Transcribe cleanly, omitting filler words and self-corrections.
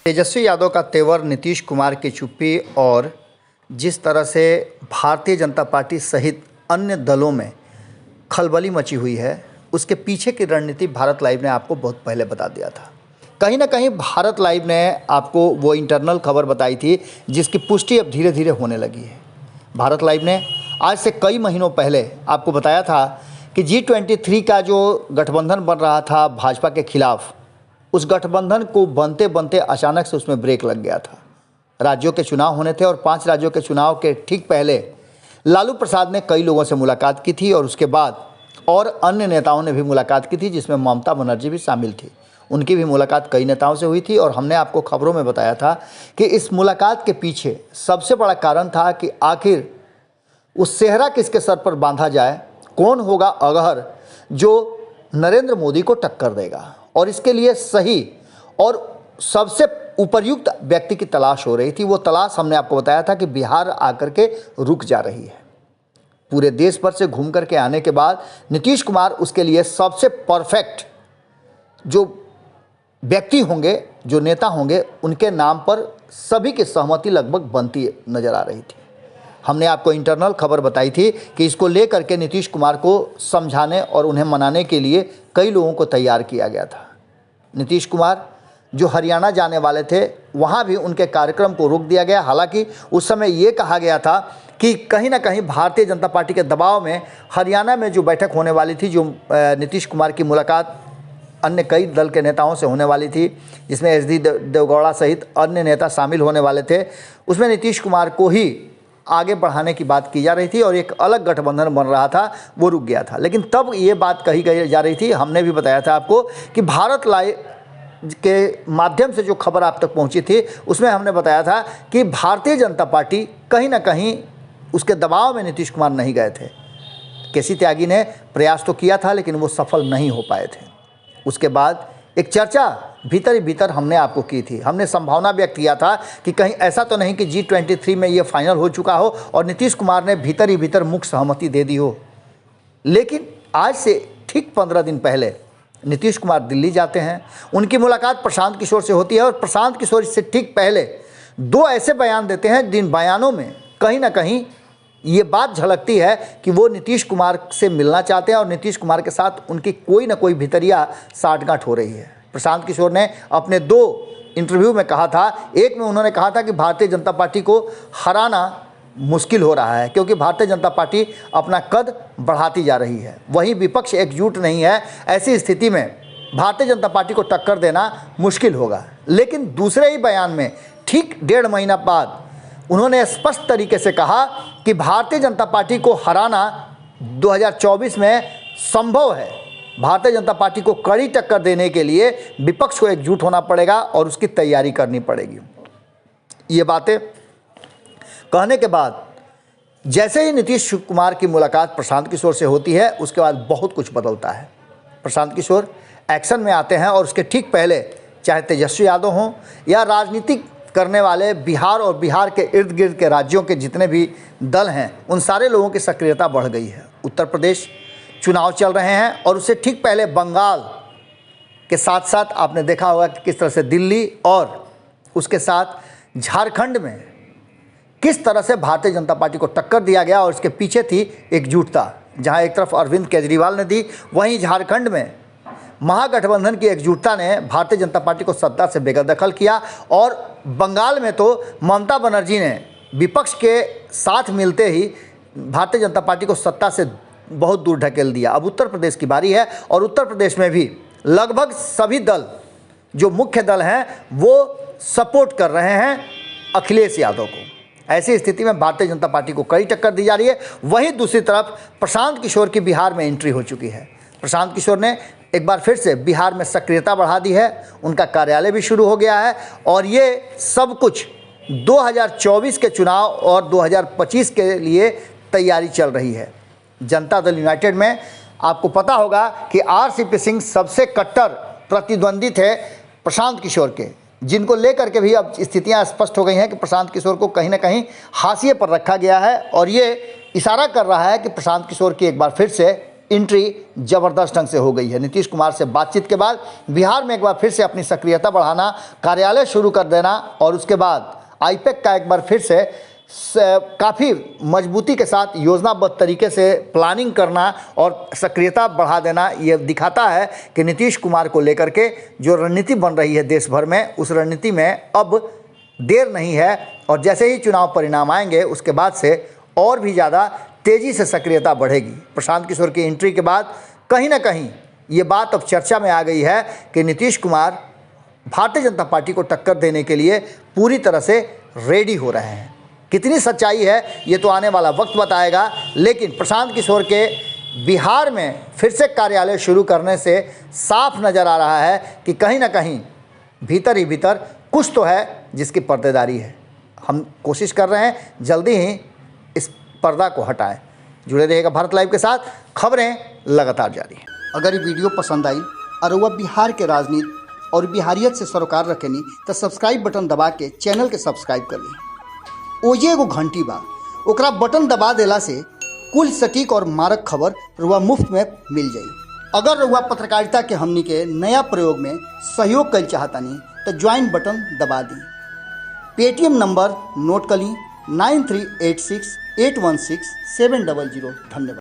तेजस्वी यादव का तेवर, नीतीश कुमार की चुप्पी और जिस तरह से भारतीय जनता पार्टी सहित अन्य दलों में खलबली मची हुई है, उसके पीछे की रणनीति भारत लाइव ने आपको बहुत पहले बता दिया था। कहीं ना कहीं भारत लाइव ने आपको वो इंटरनल खबर बताई थी जिसकी पुष्टि अब धीरे धीरे होने लगी है। भारत लाइव ने आज से कई महीनों पहले आपको बताया था कि G23 का जो गठबंधन बन रहा था भाजपा के खिलाफ, उस गठबंधन को बनते बनते अचानक से उसमें ब्रेक लग गया था। राज्यों के चुनाव होने थे और 5 राज्यों के चुनाव के ठीक पहले लालू प्रसाद ने कई लोगों से मुलाकात की थी और उसके बाद और अन्य नेताओं ने भी मुलाकात की थी, जिसमें ममता बनर्जी भी शामिल थी। उनकी भी मुलाकात कई नेताओं से हुई थी और हमने आपको खबरों में बताया था कि इस मुलाकात के पीछे सबसे बड़ा कारण था कि आखिर उस सेहरा किसके सर पर बांधा जाए, कौन होगा अगहर जो नरेंद्र मोदी को टक्कर देगा, और इसके लिए सही और सबसे उपयुक्त व्यक्ति की तलाश हो रही थी। वो तलाश हमने आपको बताया था कि बिहार आकर के रुक जा रही है। पूरे देश भर से घूम करके आने के बाद नीतीश कुमार उसके लिए सबसे परफेक्ट जो व्यक्ति होंगे, जो नेता होंगे, उनके नाम पर सभी की सहमति लगभग बनती नजर आ रही थी। हमने आपको इंटरनल खबर बताई थी कि इसको लेकर के नीतीश कुमार को समझाने और उन्हें मनाने के लिए कई लोगों को तैयार किया गया था। नीतीश कुमार जो हरियाणा जाने वाले थे, वहाँ भी उनके कार्यक्रम को रोक दिया गया। हालांकि उस समय ये कहा गया था कि कहीं ना कहीं भारतीय जनता पार्टी के दबाव में हरियाणा में जो बैठक होने वाली थी, जो नीतीश कुमार की मुलाकात अन्य कई दल के नेताओं से होने वाली थी, जिसमें एस.डी. देवगौड़ा सहित अन्य नेता शामिल होने वाले थे, उसमें नीतीश कुमार को ही आगे बढ़ाने की बात की जा रही थी और एक अलग गठबंधन बन रहा था, वो रुक गया था। लेकिन तब ये बात कही जा रही थी, हमने भी बताया था आपको कि भारत लाइव के माध्यम से जो खबर आप तक पहुंची थी, उसमें हमने बताया था कि भारतीय जनता पार्टी कहीं ना कहीं उसके दबाव में नीतीश कुमार नहीं गए थे। केसी त्यागी ने प्रयास तो किया था लेकिन वो सफल नहीं हो पाए थे। उसके बाद एक चर्चा भीतर ही भीतर हमने आपको की थी। हमने संभावना व्यक्त किया था कि कहीं ऐसा तो नहीं कि G23 में ये फाइनल हो चुका हो और नीतीश कुमार ने भीतर ही भीतर मुख्य सहमति दे दी हो। लेकिन आज से ठीक 15 दिन पहले नीतीश कुमार दिल्ली जाते हैं, उनकी मुलाकात प्रशांत किशोर से होती है और प्रशांत किशोर से ठीक पहले 2 ऐसे बयान देते हैं जिन बयानों में कहीं ना कहीं ये बात झलकती है कि वो नीतीश कुमार से मिलना चाहते हैं और नीतीश कुमार के साथ उनकी कोई ना कोई भितरिया साठगांठ हो रही है। प्रशांत किशोर ने अपने 2 इंटरव्यू में कहा था, एक में उन्होंने कहा था कि भारतीय जनता पार्टी को हराना मुश्किल हो रहा है क्योंकि भारतीय जनता पार्टी अपना कद बढ़ाती जा रही है, वहीं विपक्ष एकजुट नहीं है, ऐसी स्थिति में भारतीय जनता पार्टी को टक्कर देना मुश्किल होगा। लेकिन दूसरे ही बयान में ठीक 1.5 महीना बाद उन्होंने स्पष्ट तरीके से कहा कि भारतीय जनता पार्टी को हराना 2024 में संभव है। भारतीय जनता पार्टी को कड़ी टक्कर देने के लिए विपक्ष को एकजुट होना पड़ेगा और उसकी तैयारी करनी पड़ेगी। ये बातें कहने के बाद जैसे ही नीतीश कुमार की मुलाकात प्रशांत किशोर से होती है, उसके बाद बहुत कुछ बदलता है। प्रशांत किशोर एक्शन में आते हैं और उसके ठीक पहले चाहे तेजस्वी यादव हों या राजनीतिक करने वाले बिहार और बिहार के इर्द गिर्द के राज्यों के जितने भी दल हैं, उन सारे लोगों की सक्रियता बढ़ गई है। उत्तर प्रदेश चुनाव चल रहे हैं और उससे ठीक पहले बंगाल के साथ साथ आपने देखा होगा कि किस तरह से दिल्ली और उसके साथ झारखंड में किस तरह से भारतीय जनता पार्टी को टक्कर दिया गया और इसके पीछे थी एकजुटता। जहां एक तरफ अरविंद केजरीवाल ने दी, वहीं झारखंड में महागठबंधन की एकजुटता ने भारतीय जनता पार्टी को सत्ता से बेदखल किया और बंगाल में तो ममता बनर्जी ने विपक्ष के साथ मिलते ही भारतीय जनता पार्टी को सत्ता से बहुत दूर ढकेल दिया। अब उत्तर प्रदेश की बारी है और उत्तर प्रदेश में भी लगभग सभी दल जो मुख्य दल हैं वो सपोर्ट कर रहे हैं अखिलेश यादव को। ऐसी स्थिति में भारतीय जनता पार्टी को कड़ी टक्कर दी जा रही है। वहीं दूसरी तरफ प्रशांत किशोर की बिहार में एंट्री हो चुकी है। प्रशांत किशोर ने एक बार फिर से बिहार में सक्रियता बढ़ा दी है, उनका कार्यालय भी शुरू हो गया है और ये सब कुछ 2024 के चुनाव और 2025 के लिए तैयारी चल रही है। जनता दल यूनाइटेड में आपको पता होगा कि R.C.P. सिंह सबसे कट्टर प्रतिद्वंदी थे प्रशांत किशोर के, जिनको लेकर के भी अब स्थितियां स्पष्ट हो गई हैं कि प्रशांत किशोर को कहीं ना कहीं हाशिए पर रखा गया है और ये इशारा कर रहा है कि प्रशांत किशोर की एक बार फिर से बिहार में सक्रियता बढ़ेगी। प्रशांत किशोर ने एक बार फिर से एंट्री जबरदस्त ढंग से हो गई है। नीतीश कुमार से बातचीत के बाद बिहार में एक बार फिर से अपनी सक्रियता बढ़ाना, कार्यालय शुरू कर देना और उसके बाद आईपैक का एक बार फिर से काफ़ी मजबूती के साथ योजनाबद्ध तरीके से प्लानिंग करना और सक्रियता बढ़ा देना, ये दिखाता है कि नीतीश कुमार को लेकर के जो रणनीति बन रही है देश भर में, उस रणनीति में अब देर नहीं है और जैसे ही चुनाव परिणाम आएंगे उसके बाद से और भी ज़्यादा तेज़ी से सक्रियता बढ़ेगी। प्रशांत किशोर की एंट्री के बाद कहीं ना कहीं ये बात अब चर्चा में आ गई है कि नीतीश कुमार भारतीय जनता पार्टी को टक्कर देने के लिए पूरी तरह से रेडी हो रहे हैं। कितनी सच्चाई है ये तो आने वाला वक्त बताएगा, लेकिन प्रशांत किशोर के बिहार में फिर से कार्यालय शुरू करने से साफ नज़र आ रहा है कि कहीं ना कहीं भीतर ही भीतर कुछ तो है जिसकी पर्देदारी है। हम कोशिश कर रहे हैं जल्दी ही इस पर्दा को हटाएं। जुड़े रहिएगा भारत लाइव के साथ, खबरें लगातार जारी हैं। अगर ये वीडियो पसंद आई और वह बिहार के राजनीति और बिहारियत से सरोकार रखेनी तो सब्सक्राइब बटन दबा के चैनल के सब्सक्राइब कर ली। ओजे एगो घंटी बा, ओकरा बटन दबा देला से कुल सटीक और मारक खबर रुआ मुफ्त में मिल जाई। अगर रुआ पत्रकारिता के हमनी के नया प्रयोग में सहयोग कर चाहतानी तो ज्वाइन बटन दबा दी। पेटीएम नंबर नोट कर ली 9386816700। धन्यवाद।